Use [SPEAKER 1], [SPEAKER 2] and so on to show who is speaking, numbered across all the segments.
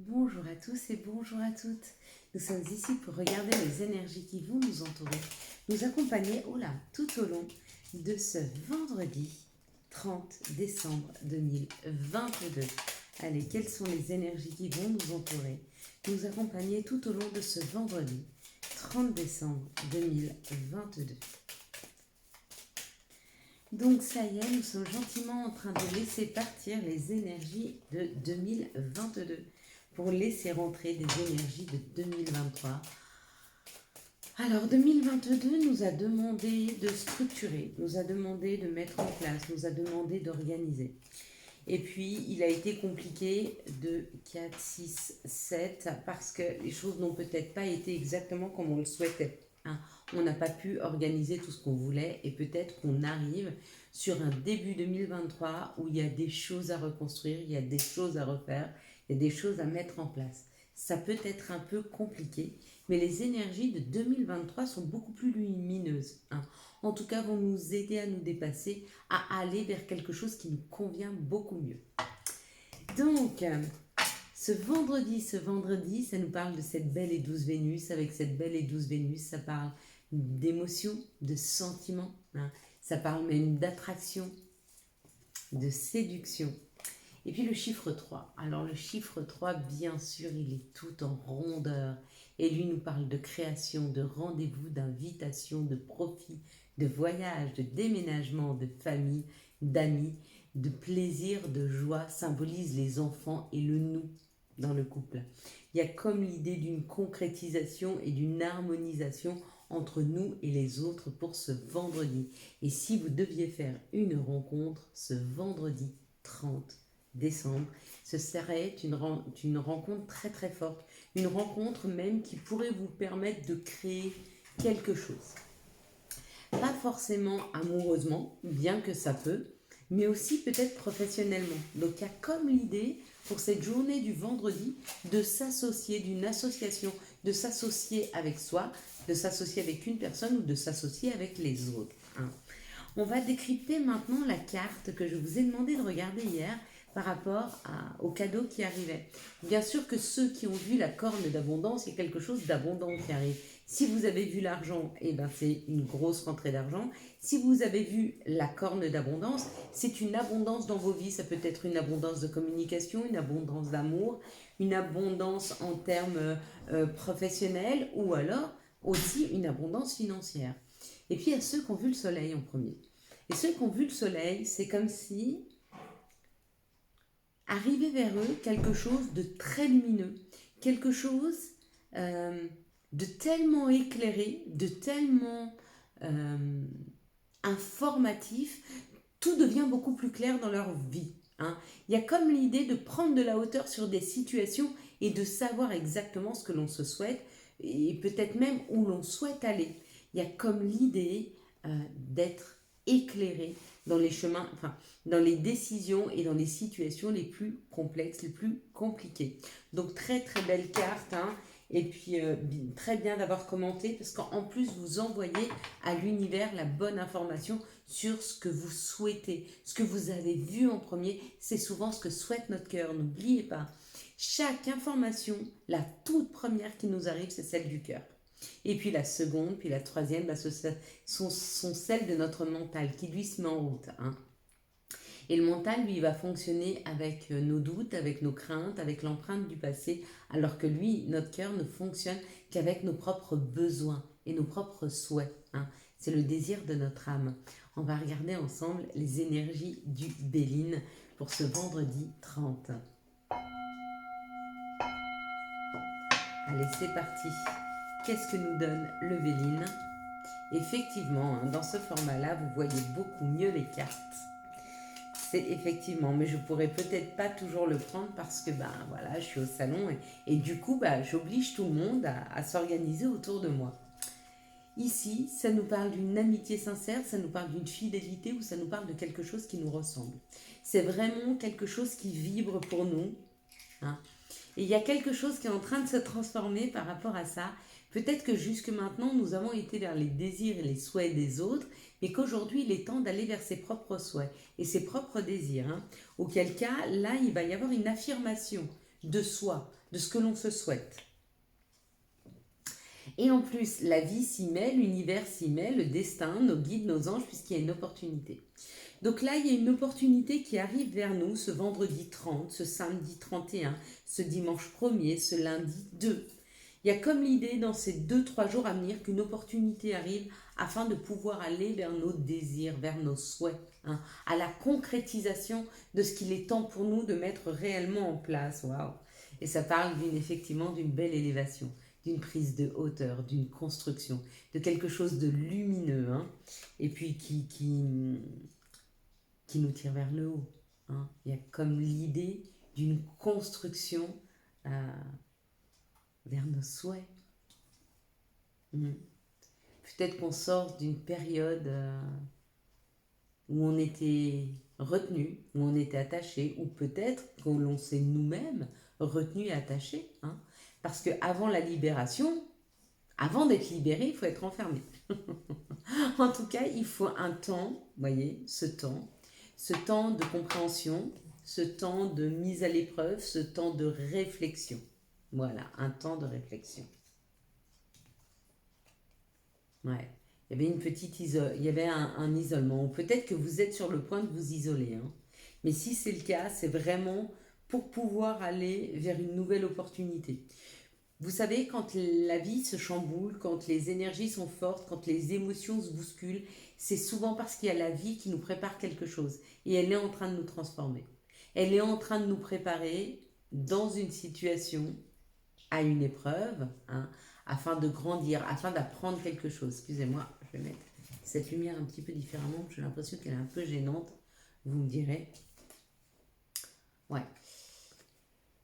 [SPEAKER 1] Bonjour à tous et bonjour à toutes. Nous sommes ici pour regarder les énergies qui vont nous entourer, nous accompagner tout au long de ce vendredi 30 décembre 2022. Allez, quelles sont les énergies qui vont nous entourer, nous accompagner tout au long de ce vendredi 30 décembre 2022. Donc ça y est, nous sommes gentiment en train de laisser partir les énergies de 2022 pour laisser rentrer des énergies de 2023. Alors 2022 nous a demandé de structurer, nous a demandé de mettre en place, nous a demandé d'organiser. Et puis il a été compliqué de 4, 6, 7 parce que les choses n'ont peut-être pas été exactement comme on le souhaitait. On n'a pas pu organiser tout ce qu'on voulait et peut-être qu'on arrive sur un début 2023 où il y a des choses à reconstruire, il y a des choses à refaire, il y a des choses à mettre en place. Ça peut être un peu compliqué, mais les énergies de 2023 sont beaucoup plus lumineuses. En tout cas, vont nous aider à nous dépasser, à aller vers quelque chose qui nous convient beaucoup mieux. Donc, ce vendredi, ça nous parle de cette belle et douce Vénus. Avec cette belle et douce Vénus, ça parle d'émotions, de sentiments. Ça parle même d'attraction, de séduction. Et puis le chiffre 3. Alors le chiffre 3, bien sûr, il est tout en rondeur. Et lui nous parle de création, de rendez-vous, d'invitation, de profit, de voyage, de déménagement, de famille, d'amis, de plaisir, de joie. Symbolise les enfants et le nous dans le couple. Il y a comme l'idée d'une concrétisation et d'une harmonisation entre nous et les autres pour ce vendredi. Et si vous deviez faire une rencontre ce vendredi 30 décembre, ce serait une rencontre très très forte, une rencontre même qui pourrait vous permettre de créer quelque chose. Pas forcément amoureusement, bien que ça peut, mais aussi peut-être professionnellement. Donc il y a comme l'idée pour cette journée du vendredi de s'associer, d'une association, de s'associer avec soi, de s'associer avec une personne ou de s'associer avec les autres. On va décrypter maintenant la carte que je vous ai demandé de regarder hier par rapport au cadeau qui arrivait. Bien sûr que ceux qui ont vu la corne d'abondance, il y a quelque chose d'abondant qui arrive. Si vous avez vu l'argent, c'est une grosse rentrée d'argent. Si vous avez vu la corne d'abondance, c'est une abondance dans vos vies. Ça peut être une abondance de communication, une abondance d'amour, une abondance en termes professionnels ou alors aussi une abondance financière. Et puis il y a ceux qui ont vu le soleil en premier. Et ceux qui ont vu le soleil, c'est comme si arrivait vers eux quelque chose de très lumineux, quelque chose de tellement éclairé, de tellement informatif, tout devient beaucoup plus clair dans leur vie. Il y a comme l'idée de prendre de la hauteur sur des situations et de savoir exactement ce que l'on se souhaite et peut-être même où l'on souhaite aller. Il y a comme l'idée d'être éclairé dans les chemins, dans les décisions et dans les situations les plus complexes, les plus compliquées. Donc très très belle carte, et puis très bien d'avoir commenté parce qu'en plus vous envoyez à l'univers la bonne information sur ce que vous souhaitez, ce que vous avez vu en premier, c'est souvent ce que souhaite notre cœur. N'oubliez pas, chaque information, la toute première qui nous arrive, c'est celle du cœur. Et puis la seconde, puis la troisième, sont celles de notre mental qui lui se met en route. Et le mental, lui, va fonctionner avec nos doutes, avec nos craintes, avec l'empreinte du passé, alors que lui, notre cœur ne fonctionne qu'avec nos propres besoins et nos propres souhaits. C'est le désir de notre âme. On va regarder ensemble les énergies du Béline pour ce vendredi 30. Allez, c'est parti. Qu'est-ce que nous donne le Béline? Effectivement, dans ce format-là, vous voyez beaucoup mieux les cartes. C'est effectivement, mais je pourrais peut-être pas toujours le prendre parce que voilà, je suis au salon et du coup j'oblige tout le monde à s'organiser autour de moi. Ici, ça nous parle d'une amitié sincère, ça nous parle d'une fidélité ou ça nous parle de quelque chose qui nous ressemble. C'est vraiment quelque chose qui vibre pour nous. Et il y a quelque chose qui est en train de se transformer par rapport à ça. Peut-être que jusque maintenant, nous avons été vers les désirs et les souhaits des autres, mais qu'aujourd'hui, il est temps d'aller vers ses propres souhaits et ses propres désirs. Auquel cas, là, il va y avoir une affirmation de soi, de ce que l'on se souhaite. Et en plus, la vie s'y met, l'univers s'y met, le destin, nos guides, nos anges, puisqu'il y a une opportunité. Donc là, il y a une opportunité qui arrive vers nous ce vendredi 30, ce samedi 31, ce dimanche 1er, ce lundi 2. Il y a comme l'idée dans ces 2-3 jours à venir qu'une opportunité arrive afin de pouvoir aller vers nos désirs, vers nos souhaits, hein, à la concrétisation de ce qu'il est temps pour nous de mettre réellement en place. Waouh! Et ça parle effectivement d'une belle élévation, d'une prise de hauteur, d'une construction, de quelque chose de lumineux, hein, et puis qui nous tire vers le haut. Hein. Il y a comme l'idée d'une construction vers nos souhaits. Peut-être qu'on sort d'une période où on était retenu, où on était attaché, ou peut-être que l'on s'est nous-mêmes retenu et attaché. Hein. Parce qu'avant la libération, avant d'être libéré, il faut être enfermé. En tout cas, il faut un temps, vous voyez, ce temps de compréhension, ce temps de mise à l'épreuve, ce temps de réflexion. Voilà, un temps de réflexion. Ouais. Il y avait un isolement. Ou peut-être que vous êtes sur le point de vous isoler. Hein. Mais si c'est le cas, c'est vraiment pour pouvoir aller vers une nouvelle opportunité. Vous savez, quand la vie se chamboule, quand les énergies sont fortes, quand les émotions se bousculent, c'est souvent parce qu'il y a la vie qui nous prépare quelque chose. Et elle est en train de nous transformer. Elle est en train de nous préparer dans une situation, à une épreuve, hein, afin de grandir, afin d'apprendre quelque chose. Excusez-moi, je vais mettre cette lumière un petit peu différemment. J'ai l'impression qu'elle est un peu gênante. Vous me direz. Ouais.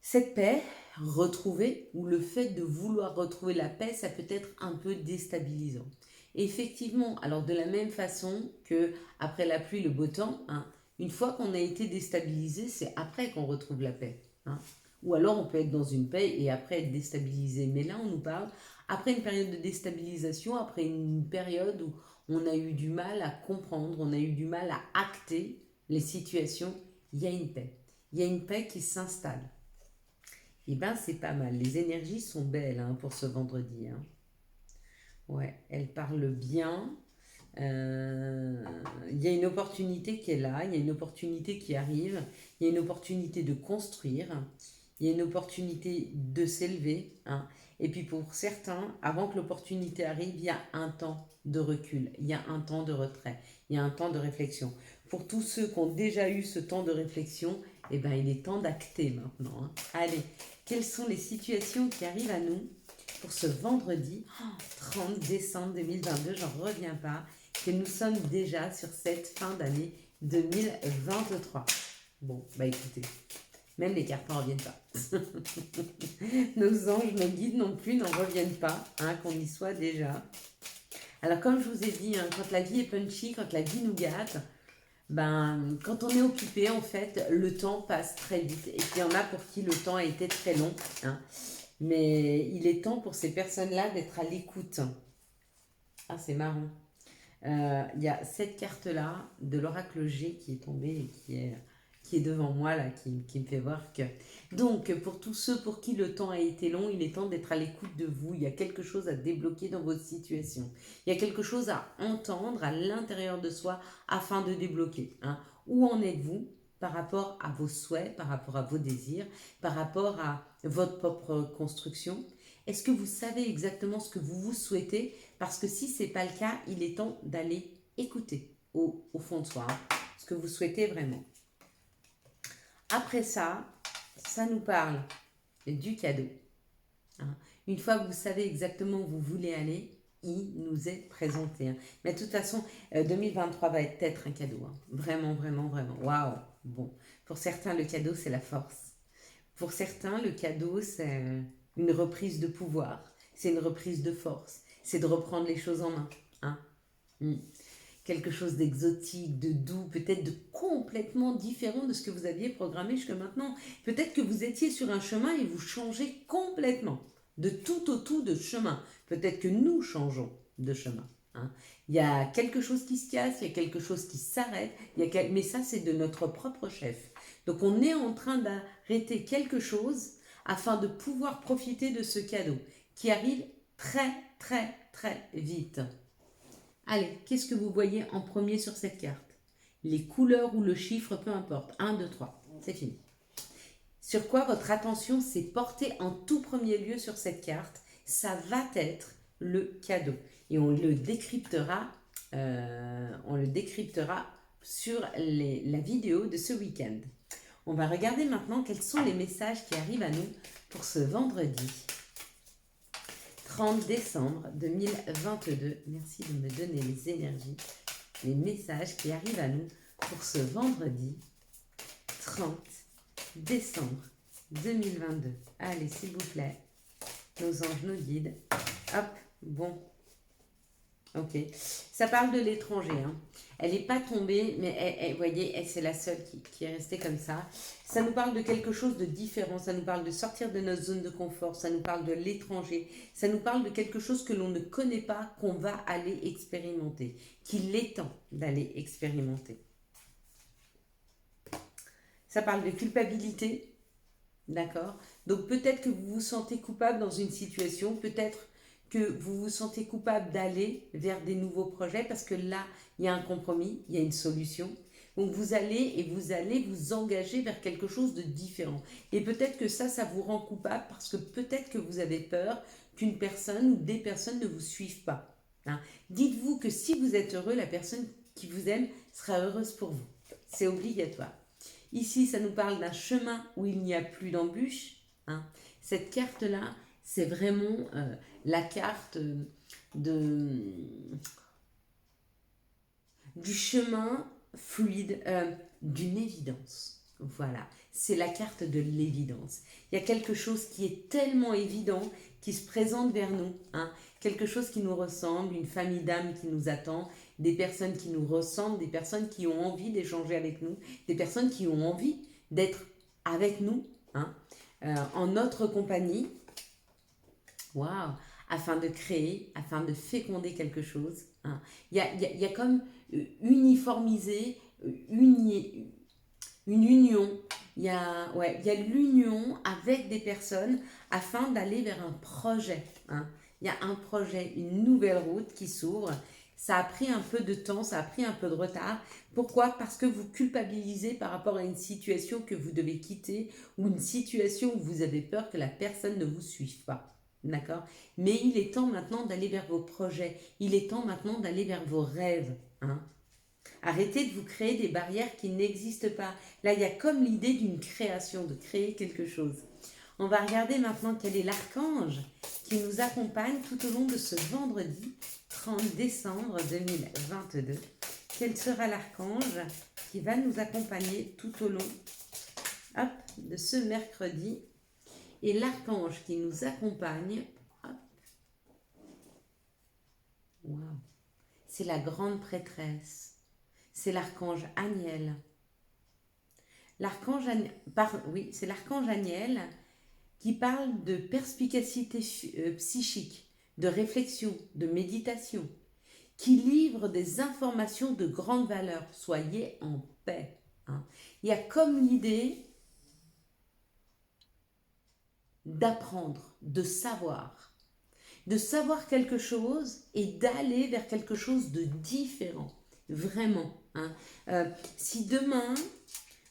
[SPEAKER 1] Cette paix retrouvée, ou le fait de vouloir retrouver la paix, ça peut être un peu déstabilisant. Et effectivement, alors de la même façon que après la pluie, le beau temps, hein, une fois qu'on a été déstabilisé, c'est après qu'on retrouve la paix. Hein. Ou alors on peut être dans une paix et après être déstabilisé. Mais là, on nous parle après une période de déstabilisation, après une période où on a eu du mal à comprendre, on a eu du mal à acter les situations, il y a une paix. Il y a une paix qui s'installe. Eh bien, c'est pas mal. Les énergies sont belles hein, pour ce vendredi. Hein. Ouais, elles parlent bien. Il y a une opportunité qui est là, il y a une opportunité qui arrive, il y a une opportunité de construire, il y a une opportunité de s'élever. Hein. Et puis pour certains, avant que l'opportunité arrive, il y a un temps de recul, il y a un temps de retrait, il y a un temps de réflexion. Pour tous ceux qui ont déjà eu ce temps de réflexion, eh ben, il est temps d'acter maintenant. Hein. Allez, quelles sont les situations qui arrivent à nous pour ce vendredi 30 décembre 2022, j'en reviens pas, que nous sommes déjà sur cette fin d'année 2023. Bon, bah écoutez, même les cartes n'en reviennent pas. Nos anges, nos guides non plus n'en reviennent pas, hein, qu'on y soit déjà. Alors comme je vous ai dit, hein, quand la vie est punchy, quand la vie nous gâte, ben, quand on est occupé, en fait, le temps passe très vite. Et puis il y en a pour qui le temps a été très long. Hein. Mais il est temps pour ces personnes-là d'être à l'écoute. Ah, c'est marrant. Il y a cette carte-là de l'oracle G qui est tombée et qui est devant moi, là, qui me fait voir que... Donc, pour tous ceux pour qui le temps a été long, il est temps d'être à l'écoute de vous. Il y a quelque chose à débloquer dans votre situation. Il y a quelque chose à entendre à l'intérieur de soi afin de débloquer. Hein. Où en êtes-vous par rapport à vos souhaits, par rapport à vos désirs, par rapport à votre propre construction? Est-ce que vous savez exactement ce que vous vous souhaitez? Parce que si ce n'est pas le cas, il est temps d'aller écouter au fond de soi, hein, ce que vous souhaitez vraiment. Après ça, ça nous parle du cadeau. Hein. Une fois que vous savez exactement où vous voulez aller, il nous est présenté. Hein. Mais de toute façon, 2023 va être un cadeau. Hein. Vraiment, vraiment, vraiment. Waouh! Bon, pour certains, le cadeau, c'est la force. Pour certains, le cadeau, c'est une reprise de pouvoir. C'est une reprise de force. C'est de reprendre les choses en main. Hein. Quelque chose d'exotique, de doux, peut-être de complètement différent de ce que vous aviez programmé jusqu'à maintenant. Peut-être que vous étiez sur un chemin et vous changez complètement, de tout au tout de chemin. Peut-être que nous changeons de chemin. Hein. Il y a quelque chose qui se casse, il y a quelque chose qui s'arrête, mais ça c'est de notre propre chef. Donc on est en train d'arrêter quelque chose afin de pouvoir profiter de ce cadeau qui arrive très, très, très vite. Allez, qu'est-ce que vous voyez en premier sur cette carte? Les couleurs ou le chiffre, peu importe. 1, 2, 3, c'est fini. Sur quoi votre attention s'est portée en tout premier lieu sur cette carte? Ça va être le cadeau. Et on le décryptera sur la vidéo de ce week-end. On va regarder maintenant quels sont les messages qui arrivent à nous pour ce vendredi 30 décembre 2022. Merci de me donner les énergies, les messages qui arrivent à nous pour ce vendredi 30 décembre 2022. Allez, s'il vous plaît, nos anges, nos guides. Hop, bon. Ok, ça parle de l'étranger. Hein. Elle n'est pas tombée, mais vous voyez, c'est la seule qui est restée comme ça. Ça nous parle de quelque chose de différent. Ça nous parle de sortir de notre zone de confort. Ça nous parle de l'étranger. Ça nous parle de quelque chose que l'on ne connaît pas, qu'on va aller expérimenter, qu'il est temps d'aller expérimenter. Ça parle de culpabilité, d'accord? Donc peut-être que vous vous sentez coupable dans une situation, peut-être que vous vous sentez coupable d'aller vers des nouveaux projets parce que là, il y a un compromis, il y a une solution. Donc vous allez vous engager vers quelque chose de différent. Et peut-être que ça vous rend coupable parce que peut-être que vous avez peur qu'une personne ou des personnes ne vous suivent pas. Hein. Dites-vous que si vous êtes heureux, la personne qui vous aime sera heureuse pour vous. C'est obligatoire. Ici, ça nous parle d'un chemin où il n'y a plus d'embûches. Hein. Cette carte-là, c'est vraiment la carte du chemin fluide, d'une évidence. Voilà, c'est la carte de l'évidence. Il y a quelque chose qui est tellement évident qui se présente vers nous. Hein. Quelque chose qui nous ressemble, une famille d'âmes qui nous attend, des personnes qui nous ressemblent, des personnes qui ont envie d'échanger avec nous, des personnes qui ont envie d'être avec nous, hein, en notre compagnie. Waouh! Afin de créer, afin de féconder quelque chose. Hein. Il y a comme uniformiser, une union. Il y a l'union avec des personnes afin d'aller vers un projet. Hein. Il y a un projet, une nouvelle route qui s'ouvre. Ça a pris un peu de temps, ça a pris un peu de retard. Pourquoi? Parce que vous culpabilisez par rapport à une situation que vous devez quitter ou une situation où vous avez peur que la personne ne vous suive pas. D'accord? Mais il est temps maintenant d'aller vers vos projets. Il est temps maintenant d'aller vers vos rêves. Hein? Arrêtez de vous créer des barrières qui n'existent pas. Là, il y a comme l'idée d'une création, de créer quelque chose. On va regarder maintenant quel est l'archange qui nous accompagne tout au long de ce vendredi 30 décembre 2022. Quel sera l'archange qui va nous accompagner tout au long de ce mercredi? Et l'archange qui nous accompagne, wow, c'est la grande prêtresse. C'est l'archange Aniel. C'est l'archange Aniel qui parle de perspicacité psychique, de réflexion, de méditation, qui livre des informations de grande valeur. Soyez en paix. Hein. Il y a comme l'idée d'apprendre, de savoir quelque chose et d'aller vers quelque chose de différent. Vraiment. Hein. Si demain,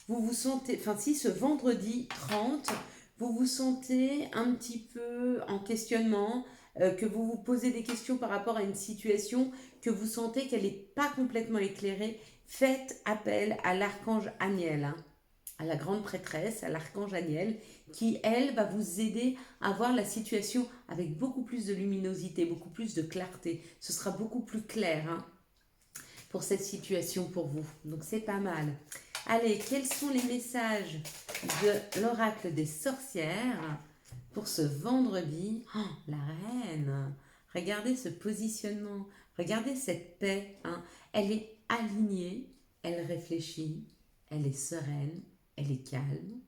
[SPEAKER 1] vous vous sentez, si ce vendredi 30, vous vous sentez un petit peu en questionnement, que vous vous posez des questions par rapport à une situation, que vous sentez qu'elle n'est pas complètement éclairée, faites appel à l'archange Aniel, hein, à la grande prêtresse, à l'archange Aniel, qui, elle, va vous aider à voir la situation avec beaucoup plus de luminosité, beaucoup plus de clarté. Ce sera beaucoup plus clair, hein, pour cette situation pour vous. Donc c'est pas mal. Allez, quels sont les messages de l'oracle des sorcières pour ce vendredi? Oh, la reine! Regardez ce positionnement, regardez cette paix. Hein. Elle est alignée, elle réfléchit, elle est sereine, elle est calme,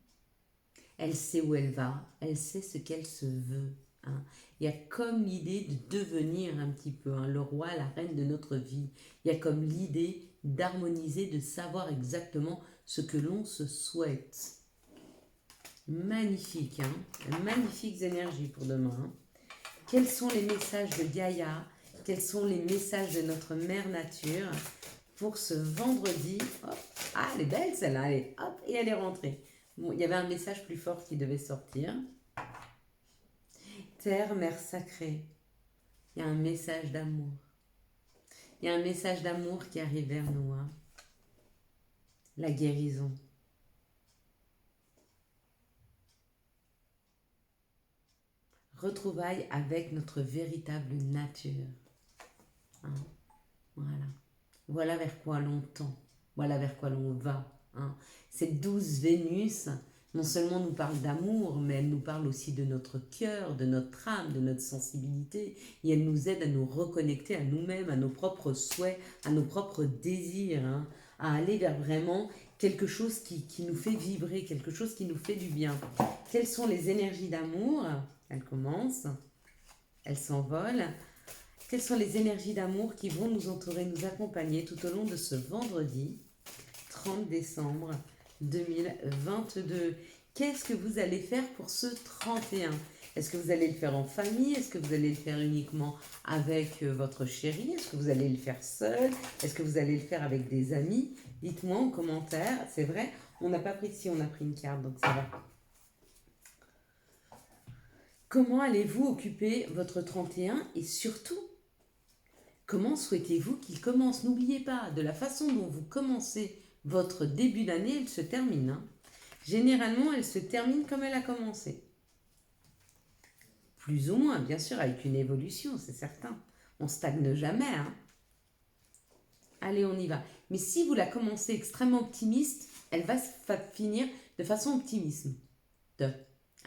[SPEAKER 1] elle sait où elle va, elle sait ce qu'elle se veut. Hein. Il y a comme l'idée de devenir un petit peu le roi, la reine de notre vie. Il y a comme l'idée d'harmoniser, de savoir exactement ce que l'on se souhaite. Magnifique, hein? Magnifiques énergies pour demain. Hein. Quels sont les messages de Gaïa? Quels sont les messages de notre mère nature pour ce vendredi? Hop. Ah, elle est belle celle-là, allez, hop, et elle est rentrée. Bon, il y avait un message plus fort qui devait sortir. Terre, mère sacrée, il y a un message d'amour. Il y a un message d'amour qui arrive vers nous. Hein. La guérison. Retrouvailles avec notre véritable nature. Hein. Voilà. Voilà vers quoi l'on tend. Voilà vers quoi l'on va. Hein. Cette douce Vénus, non seulement nous parle d'amour, mais elle nous parle aussi de notre cœur, de notre âme, de notre sensibilité. Et elle nous aide à nous reconnecter à nous-mêmes, à nos propres souhaits, à nos propres désirs, hein, à aller vers vraiment quelque chose qui nous fait vibrer, quelque chose qui nous fait du bien. Quelles sont les énergies d'amour? Elles commencent, elles s'envolent. Quelles sont les énergies d'amour qui vont nous entourer, nous accompagner tout au long de ce vendredi 30 décembre 2022? Qu'est-ce que vous allez faire pour ce 31? Est-ce que vous allez le faire en famille? Est-ce que vous allez le faire uniquement avec votre chéri? Est-ce que vous allez le faire seul? Est-ce que vous allez le faire avec des amis? Dites-moi en commentaire. C'est vrai, on n'a pas pris ici, on a pris une carte, donc ça va. Comment allez-vous occuper votre 31 et surtout, comment souhaitez-vous qu'il commence? N'oubliez pas, de la façon dont vous commencez votre début d'année, elle se termine. Hein. Généralement, elle se termine comme elle a commencé. Plus ou moins, bien sûr, avec une évolution, c'est certain. On ne stagne jamais. Hein. Allez, on y va. Mais si vous la commencez extrêmement optimiste, elle va finir de façon optimiste.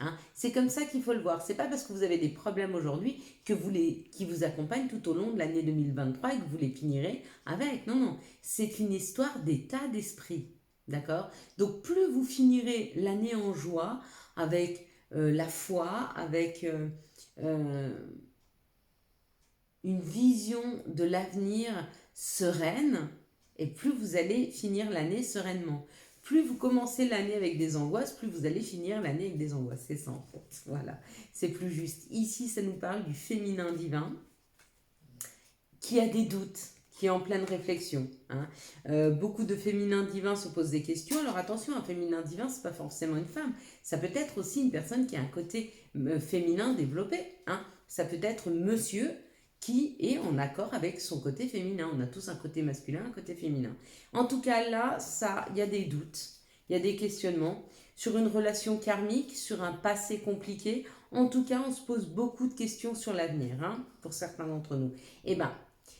[SPEAKER 1] Hein. C'est comme ça qu'il faut le voir. C'est pas parce que vous avez des problèmes aujourd'hui qui vous accompagnent tout au long de l'année 2023 et que vous les finirez avec. Non, non. C'est une histoire d'état d'esprit. D'accord? Donc, plus vous finirez l'année en joie, avec la foi, avec une vision de l'avenir sereine, et plus vous allez finir l'année sereinement. Plus vous commencez l'année avec des angoisses, plus vous allez finir l'année avec des angoisses. C'est ça en fait. Voilà, c'est plus juste. Ici, ça nous parle du féminin divin qui a des doutes, qui est en pleine réflexion. Hein. Beaucoup de féminins divins se posent des questions. Alors attention, un féminin divin, c'est pas forcément une femme. Ça peut être aussi une personne qui a un côté féminin développé. Hein. Ça peut être monsieur qui est en accord avec son côté féminin. On a tous un côté masculin, un côté féminin. En tout cas, là, il y a des doutes, il y a des questionnements sur une relation karmique, sur un passé compliqué. En tout cas, on se pose beaucoup de questions sur l'avenir, hein, pour certains d'entre nous. Eh bien,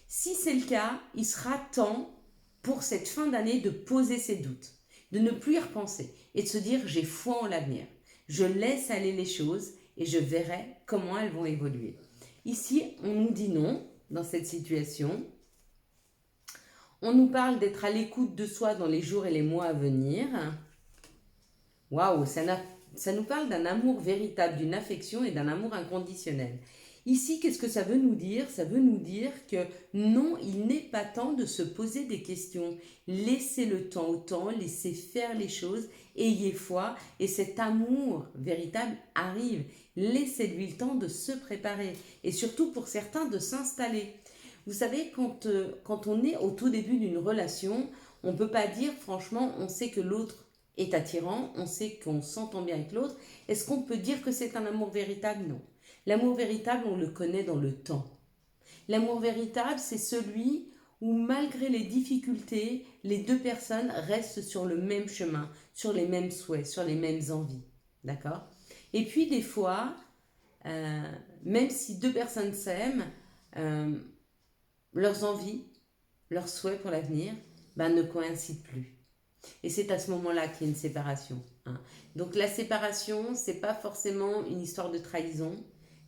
[SPEAKER 1] si c'est le cas, il sera temps pour cette fin d'année de poser ses doutes, de ne plus y repenser et de se dire j'ai foi en l'avenir. Je laisse aller les choses et je verrai comment elles vont évoluer. Ici, on nous dit non dans cette situation. On nous parle d'être à l'écoute de soi dans les jours et les mois à venir. Waouh, ça nous parle d'un amour véritable, d'une affection et d'un amour inconditionnel. Ici, qu'est-ce que ça veut nous dire? Ça veut nous dire que non, il n'est pas temps de se poser des questions. Laissez le temps au temps, laissez faire les choses, ayez foi et cet amour véritable arrive. Laissez-lui le temps de se préparer et surtout pour certains de s'installer. Vous savez, quand on est au tout début d'une relation, on ne peut pas dire franchement, on sait que l'autre est attirant, on sait qu'on s'entend bien avec l'autre. Est-ce qu'on peut dire que c'est un amour véritable? Non. L'amour véritable, on le connaît dans le temps. L'amour véritable, c'est celui où malgré les difficultés, les deux personnes restent sur le même chemin, sur les mêmes souhaits, sur les mêmes envies. D'accord? Et puis des fois, même si deux personnes s'aiment, leurs envies, leurs souhaits pour l'avenir, ne coïncident plus. Et c'est à ce moment-là qu'il y a une séparation. Hein. Donc la séparation, c'est pas forcément une histoire de trahison,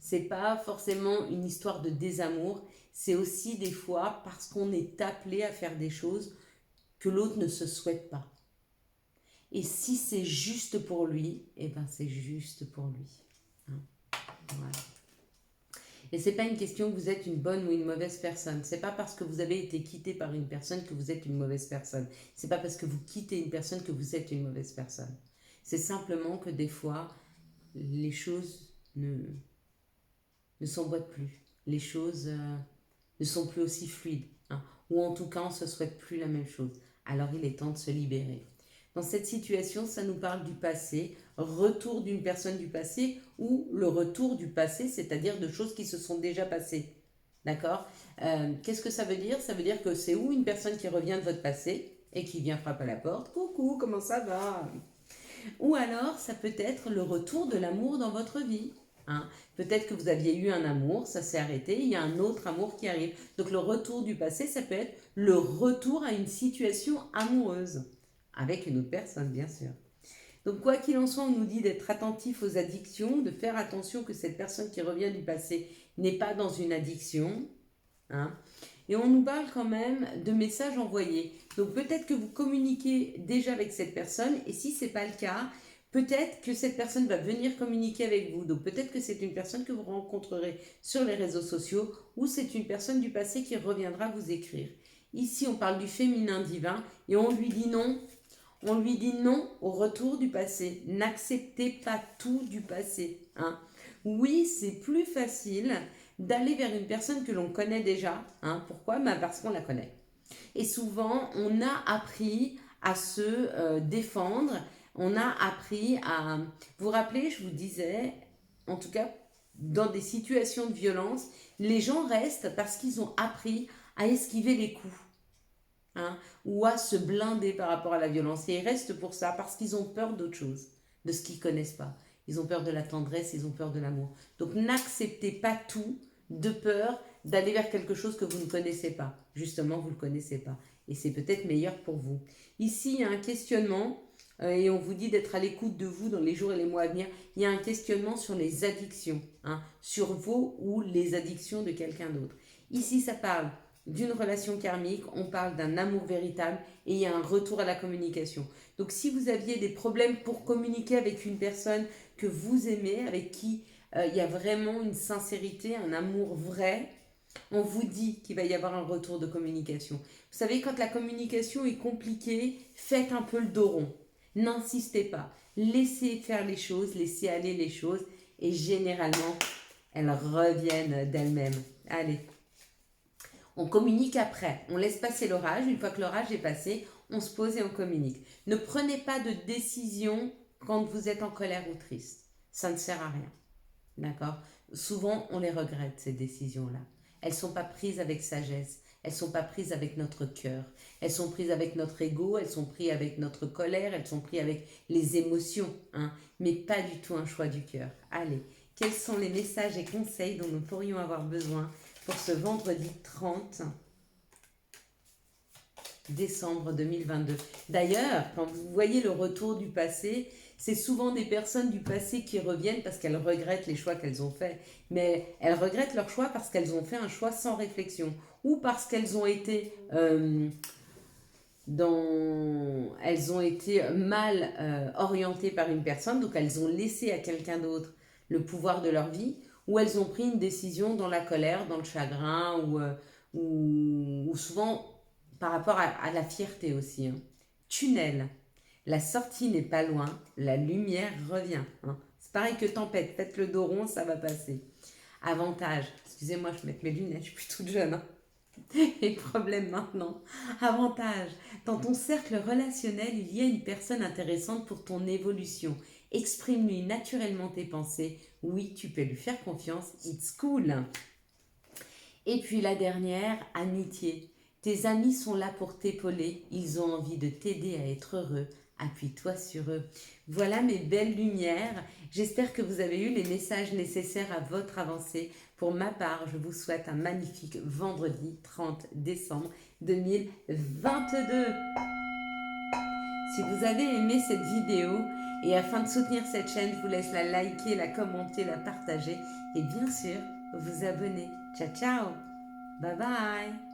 [SPEAKER 1] c'est pas forcément une histoire de désamour, c'est aussi des fois parce qu'on est appelé à faire des choses que l'autre ne se souhaite pas. Et si c'est juste pour lui, eh ben c'est juste pour lui. Hein. Voilà. Et c'est pas une question que vous êtes une bonne ou une mauvaise personne. C'est pas parce que vous avez été quitté par une personne que vous êtes une mauvaise personne. C'est pas parce que vous quittez une personne que vous êtes une mauvaise personne. C'est simplement que des fois, les choses ne s'emboîtent plus. Les choses ne sont plus aussi fluides. Hein. Ou en tout cas, on ne se souhaite plus la même chose. Alors il est temps de se libérer. Dans cette situation, ça nous parle du passé, retour d'une personne du passé ou le retour du passé, c'est-à-dire de choses qui se sont déjà passées. D'accord. Qu'est-ce que ça veut dire? Ça veut dire que c'est ou une personne qui revient de votre passé et qui vient frapper à la porte. Coucou, comment ça va? Ou alors, ça peut être le retour de l'amour dans votre vie. Hein. Peut-être que vous aviez eu un amour, ça s'est arrêté, il y a un autre amour qui arrive. Donc le retour du passé, ça peut être le retour à une situation amoureuse. Avec une autre personne, bien sûr. Donc quoi qu'il en soit, on nous dit d'être attentif aux addictions, de faire attention que cette personne qui revient du passé n'est pas dans une addiction. Hein. Et on nous parle quand même de messages envoyés. Donc peut-être que vous communiquez déjà avec cette personne, et si ce n'est pas le cas, peut-être que cette personne va venir communiquer avec vous. Donc peut-être que c'est une personne que vous rencontrerez sur les réseaux sociaux, ou c'est une personne du passé qui reviendra vous écrire. Ici, on parle du féminin divin, et on lui dit non. On lui dit non au retour du passé. N'acceptez pas tout du passé. Hein. Oui, c'est plus facile d'aller vers une personne que l'on connaît déjà. Hein. Pourquoi? Parce qu'on la connaît. Et souvent, on a appris à se défendre. On a appris à... Vous vous rappelez, je vous disais, en tout cas, dans des situations de violence, les gens restent parce qu'ils ont appris à esquiver les coups. Hein, ou à se blinder par rapport à la violence. Et ils restent pour ça parce qu'ils ont peur d'autre chose, de ce qu'ils ne connaissent pas. Ils ont peur de la tendresse, ils ont peur de l'amour. Donc n'acceptez pas tout de peur d'aller vers quelque chose que vous ne connaissez pas. Justement, vous ne le connaissez pas. Et c'est peut-être meilleur pour vous. Ici, il y a un questionnement, et on vous dit d'être à l'écoute de vous dans les jours et les mois à venir. Il y a un questionnement sur les addictions, hein, sur vos ou les addictions de quelqu'un d'autre. Ici, ça parle d'une relation karmique, on parle d'un amour véritable et il y a un retour à la communication. Donc si vous aviez des problèmes pour communiquer avec une personne que vous aimez, avec qui il y a vraiment une sincérité, un amour vrai, on vous dit qu'il va y avoir un retour de communication. Vous savez, quand la communication est compliquée, faites un peu le dos rond. N'insistez pas. Laissez faire les choses, laissez aller les choses et généralement, elles reviennent d'elles-mêmes. Allez. On communique après, on laisse passer l'orage. Une fois que l'orage est passé, on se pose et on communique. Ne prenez pas de décision quand vous êtes en colère ou triste. Ça ne sert à rien. D'accord? Souvent, on les regrette, ces décisions-là. Elles ne sont pas prises avec sagesse. Elles ne sont pas prises avec notre cœur. Elles sont prises avec notre ego, elles sont prises avec notre colère, elles sont prises avec les émotions. Hein, mais pas du tout un choix du cœur. Allez, quels sont les messages et conseils dont nous pourrions avoir besoin pour ce vendredi 30 décembre 2022. D'ailleurs, quand vous voyez le retour du passé, c'est souvent des personnes du passé qui reviennent parce qu'elles regrettent les choix qu'elles ont faits. Mais elles regrettent leurs choix parce qu'elles ont fait un choix sans réflexion ou parce qu'elles ont été, elles ont été mal orientées par une personne, donc elles ont laissé à quelqu'un d'autre le pouvoir de leur vie, ou elles ont pris une décision dans la colère, dans le chagrin, ou souvent par rapport à la fierté aussi. Hein. Tunnel, la sortie n'est pas loin, la lumière revient. Hein. C'est pareil que tempête, faites le dos rond, ça va passer. Avantage, excusez-moi, je vais mettre mes lunettes, je suis plus toute jeune. Hein. Les problèmes maintenant. Avantage, dans ton cercle relationnel, il y a une personne intéressante pour ton évolution. Exprime-lui naturellement tes pensées. Oui, tu peux lui faire confiance. It's cool. Et puis la dernière, amitié. Tes amis sont là pour t'épauler. Ils ont envie de t'aider à être heureux. Appuie-toi sur eux. Voilà mes belles lumières. J'espère que vous avez eu les messages nécessaires à votre avancée. Pour ma part, je vous souhaite un magnifique vendredi 30 décembre 2022. Si vous avez aimé cette vidéo, et afin de soutenir cette chaîne, je vous laisse la liker, la commenter, la partager et bien sûr, vous abonner. Ciao, ciao. Bye bye.